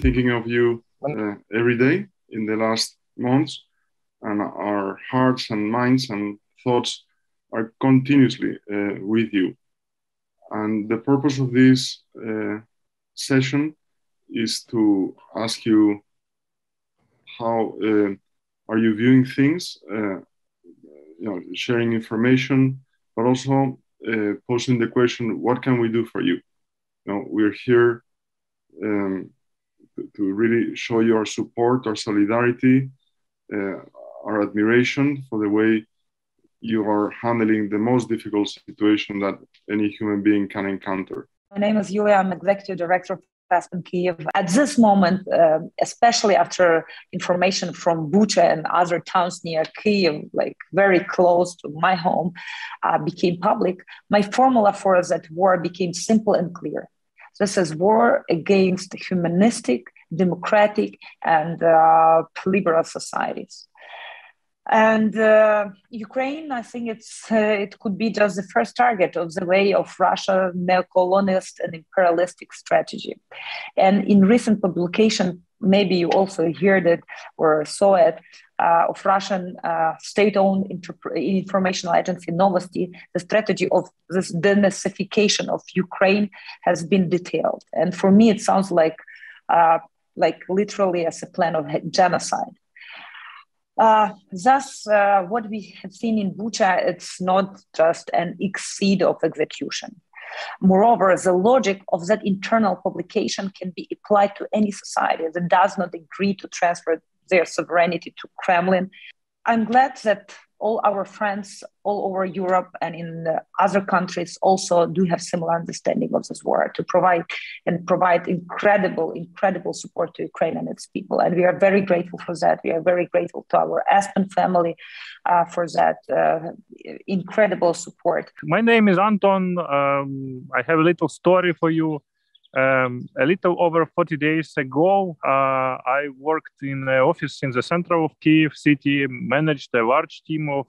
Thinking of you every day in the last months, and our hearts and minds and thoughts are continuously with you. And the purpose of this session is to ask you how are you viewing things, sharing information, but also posing the question, what can we do for you? We're here to really show you our support, our solidarity, our admiration for the way you are handling the most difficult situation that any human being can encounter. My name is Yuliya. I'm Executive Director of Aspen Kyiv. At this moment, especially after information from Bucha and other towns near Kyiv, like very close to my home, became public, my formula for that war became simple and clear. This is war against humanistic, democratic, and liberal societies. And Ukraine, I think it could be just the first target of the way of Russia's neo-colonialist and imperialistic strategy. And in recent publication, maybe you also heard it or saw it, of Russian state-owned information agency Novosti, the strategy of this denazification of Ukraine has been detailed. And for me, it sounds like literally as a plan of genocide. Thus, what we have seen in Bucha, it's not just an exceed of execution. Moreover, the logic of that internal publication can be applied to any society that does not agree to transfer their sovereignty to Kremlin. I'm glad that all our friends all over Europe and in other countries also do have similar understanding of this war to provide incredible support to Ukraine and its people. And we are very grateful for that. We are very grateful to our Aspen family for that incredible support. My name is Anton. I have a little story for you. A little over 40 days ago, I worked in an office in the center of Kyiv city, managed a large team of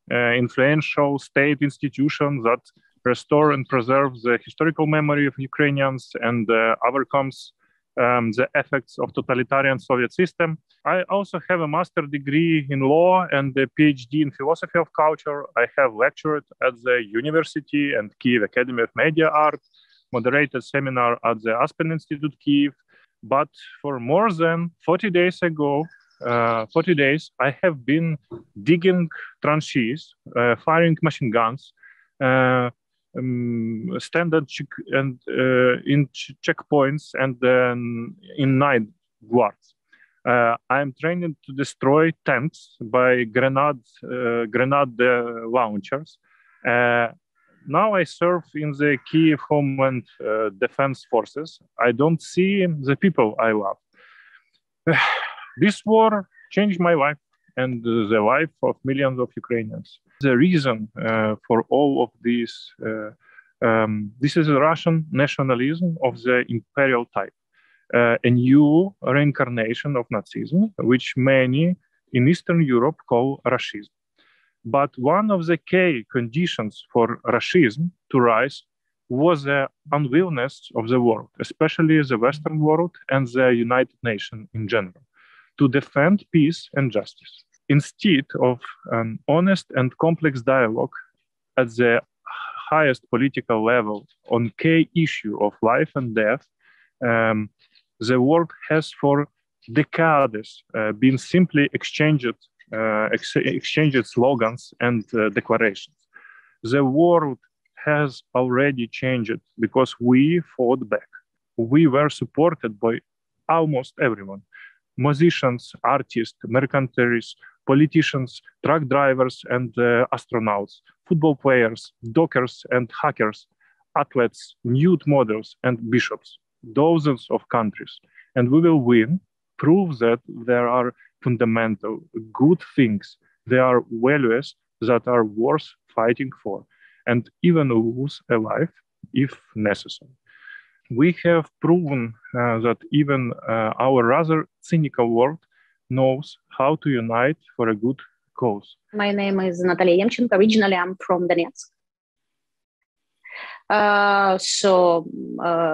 influential state institutions that restore and preserve the historical memory of Ukrainians and overcomes the effects of totalitarian Soviet system. I also have a master's degree in law and a PhD in philosophy of culture. I have lectured at the university and Kyiv Academy of Media Art, moderated seminar at the Aspen Institute Kyiv. But for more than 40 days, I have been digging trenches, firing machine guns, standing in checkpoints and in night guards. I am trained to destroy tanks by grenade launchers. Now I serve in the Kyiv Homeland Defense Forces. I don't see the people I love. This war changed my life and the life of millions of Ukrainians. The reason for all of this is a Russian nationalism of the imperial type, a new reincarnation of Nazism, which many in Eastern Europe call Rushism. But one of the key conditions for Rushism to rise was the unwillingness of the world, especially the Western world and the United Nations in general, to defend peace and justice. Instead of an honest and complex dialogue at the highest political level on key issue of life and death, the world has for decades been simply exchanged slogans and declarations. The world has already changed because we fought back. We were supported by almost everyone: musicians, artists, mercantilists, politicians, truck drivers and astronauts, football players, dockers and hackers, athletes, nude models and bishops, dozens of countries. And we will win. Prove that there are fundamental good things. There are values that are worth fighting for, and even lose a life if necessary. we have proven that even our rather cynical world knows how to unite for a good cause. My name is Natalia Yemchenko. Originally, I'm from Donetsk.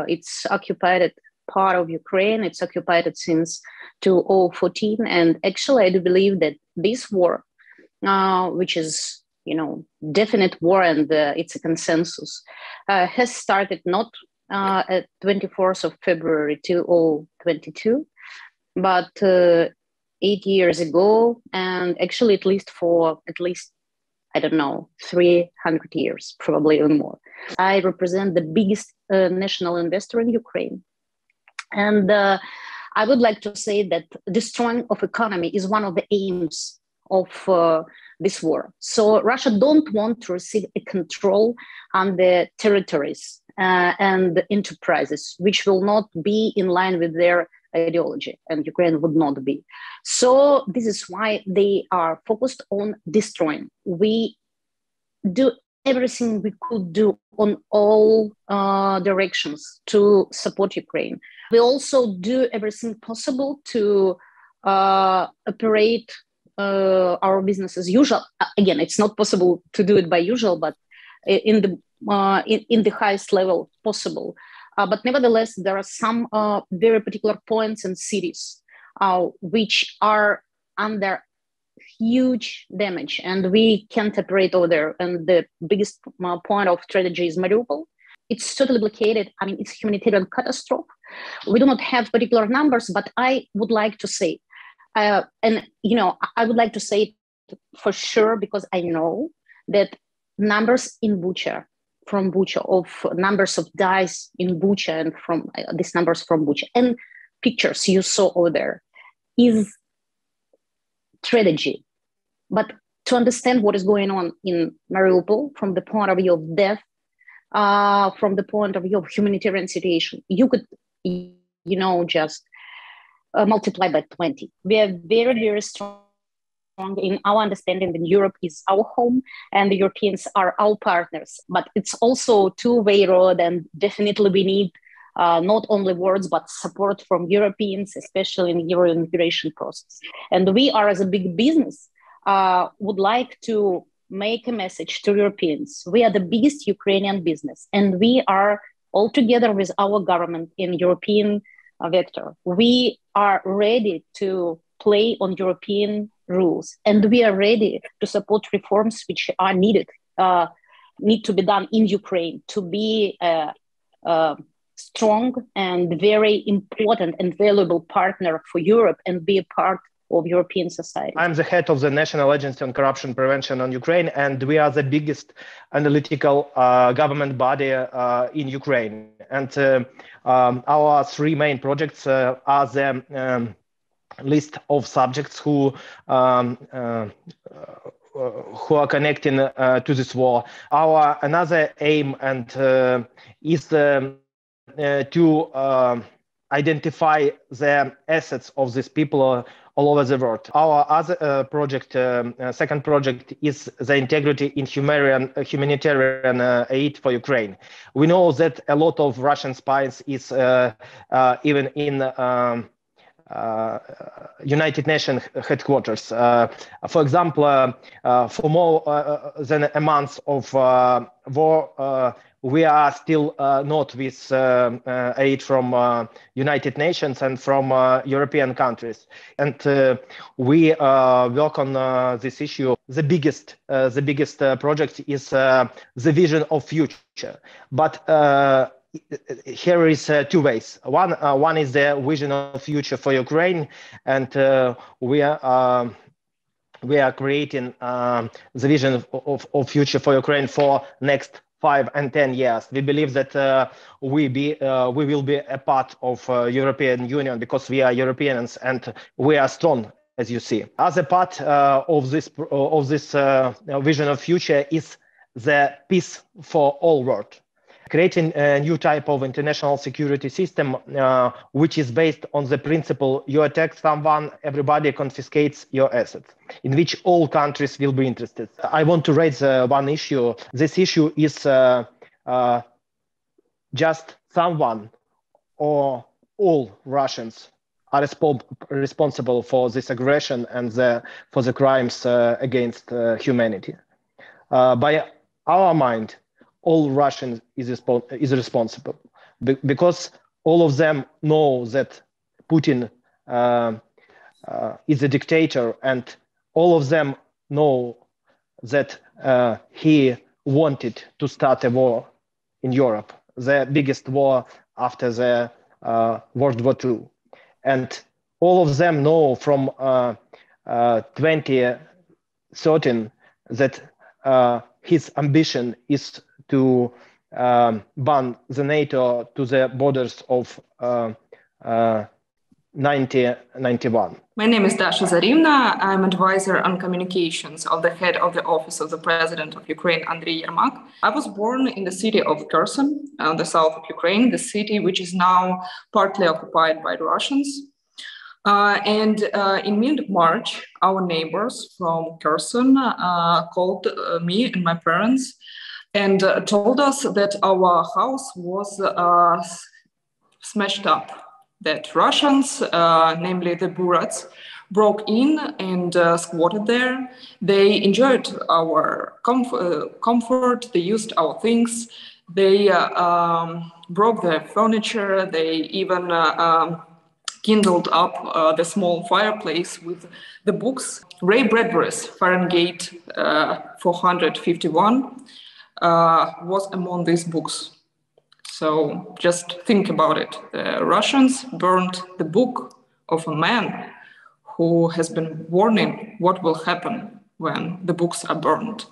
It's occupied part of Ukraine. It's occupied since 2014. And actually, I do believe that this war, which is, definite war and it's a consensus, has started not at 24th of February 2022, but 8 years ago, and actually at least, I don't know, 300 years, probably even more. I represent the biggest national investor in Ukraine. And I would like to say that destroying of economy is one of the aims of this war. So Russia don't want to receive a control on the territories and enterprises, which will not be in line with their ideology, and Ukraine would not be. So this is why they are focused on destroying. We do everything we could do on all directions to support Ukraine. We also do everything possible to operate our business as usual. Again, it's not possible to do it by usual, but in the highest level possible. But nevertheless, there are some very particular points and cities which are under huge damage, and we can't operate over there. And the biggest point of strategy is Mariupol. It's totally blockaded. I mean, it's a humanitarian catastrophe. We do not have particular numbers, but I would like to say, I would like to say it for sure, because I know that numbers in Bucha, from Bucha, of numbers of dies in Bucha, and from these numbers from Bucha, and pictures you saw over there, is tragedy. But to understand what is going on in Mariupol from the point of view of death, from the point of view of humanitarian situation, you could, just multiply by 20. We are very, very strong in our understanding that Europe is our home and the Europeans are our partners. But it's also a two-way road, and definitely we need not only words, but support from Europeans, especially in the Euro integration process. And we are, as a big business, would like to make a message to Europeans. We are the biggest Ukrainian business, and we are all together with our government in European vector. We are ready to play on European rules, and we are ready to support reforms which are need to be done in Ukraine to be a strong and very important and valuable partner for Europe and be a part of European society. I'm the head of the National Agency on Corruption Prevention on Ukraine, and we are the biggest analytical government body in Ukraine. And our three main projects are the list of subjects who are connecting to this war. Our another aim and is to identify the assets of these people all over the world. Our other project, second project, is the integrity in humanitarian aid for Ukraine. We know that a lot of Russian spies is even in United Nations headquarters. For example, for more than a month of war, we are still not with aid from United Nations and from European countries. And we work on this issue. The biggest project is the vision of future. But here is two ways. One is the vision of future for Ukraine, and we are creating the vision of future for Ukraine for next 5 and 10 years. We believe that we will be a part of European Union because we are Europeans and we are strong, as you see. As a part of this vision of future is the peace for all world. Creating a new type of international security system, which is based on the principle you attack someone, everybody confiscates your assets, in which all countries will be interested. I want to raise one issue. This issue is just someone or all Russians are responsible for this aggression and for the crimes against humanity. By our mind, all Russians is responsible because all of them know that Putin is a dictator, and all of them know that he wanted to start a war in Europe, the biggest war after the World War II. And all of them know from 2013 that his ambition is to ban the NATO to the borders of 1991. My name is Dasha Zarivna. I'm advisor on communications of the head of the office of the president of Ukraine, Andriy Yermak. I was born in the city of Kherson, on the south of Ukraine, the city which is now partly occupied by the Russians. In mid-March, our neighbors from Kherson called me and my parents and told us that our house was smashed up, that Russians, namely the Burats, broke in and squatted there. They enjoyed our comfort, they used our things, they broke the furniture, they even kindled up the small fireplace with the books. Ray Bradbury's Fahrenheit 451 was among these books. So just think about it. The Russians burned the book of a man who has been warning what will happen when the books are burned.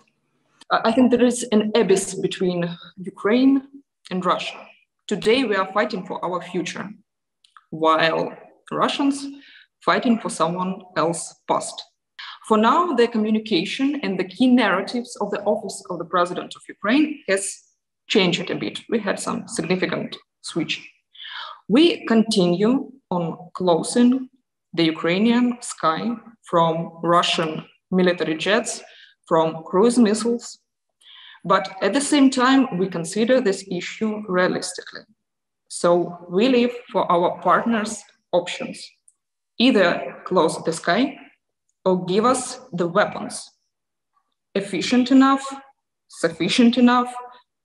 I think there is an abyss between Ukraine and Russia. Today we are fighting for our future, while Russians fighting for someone else's past. For now, the communication and the key narratives of the office of the president of Ukraine has changed a bit. We had some significant switch. We continue on closing the Ukrainian sky from Russian military jets, from cruise missiles, but at the same time, we consider this issue realistically. So we leave for our partners options: either close the sky or give us the weapons, efficient enough, sufficient enough,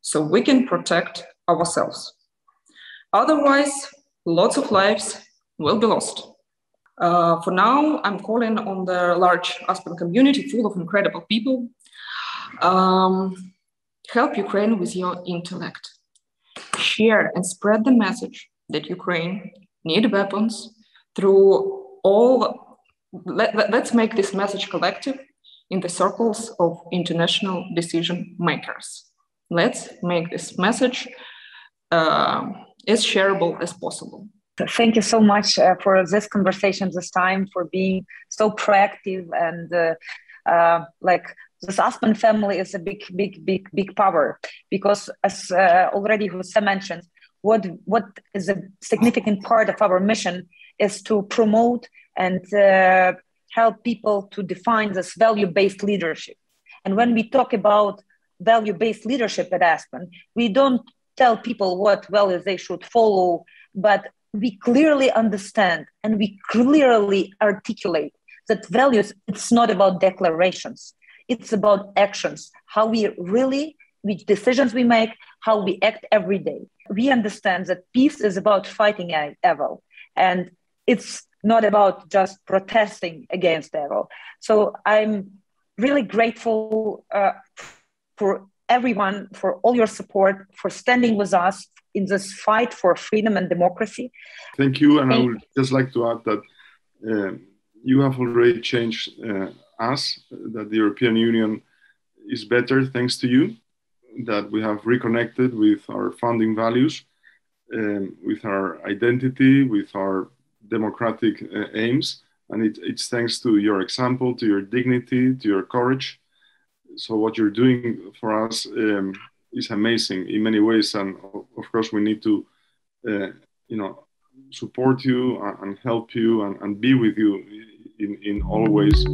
so we can protect ourselves. Otherwise, lots of lives will be lost. For now, I'm calling on the large Aspen community full of incredible people. Help Ukraine with your intellect. Share and spread the message that Ukraine needs weapons through all. Let's make this message collective in the circles of international decision makers. Let's make this message as shareable as possible. Thank you so much for this conversation this time, for being so proactive, and this Aspen family is a big power, because as already José mentioned, what is a significant part of our mission is to promote and help people to define this value-based leadership. And when we talk about value-based leadership at Aspen, we don't tell people what values they should follow, but we clearly understand and we clearly articulate that values, it's not about declarations, it's about actions, how we really, which decisions we make, how we act every day. We understand that peace is about fighting evil, and it's not about just protesting against evil. So I'm really grateful for everyone, for all your support, for standing with us in this fight for freedom and democracy. Thank you. And I would just like to add that you have already changed us, that the European Union is better thanks to you, that we have reconnected with our founding values, with our identity, with our democratic aims. And it's thanks to your example, to your dignity, to your courage. So what you're doing for us is amazing in many ways. And of course, we need to, support you and help you and be with you in all ways.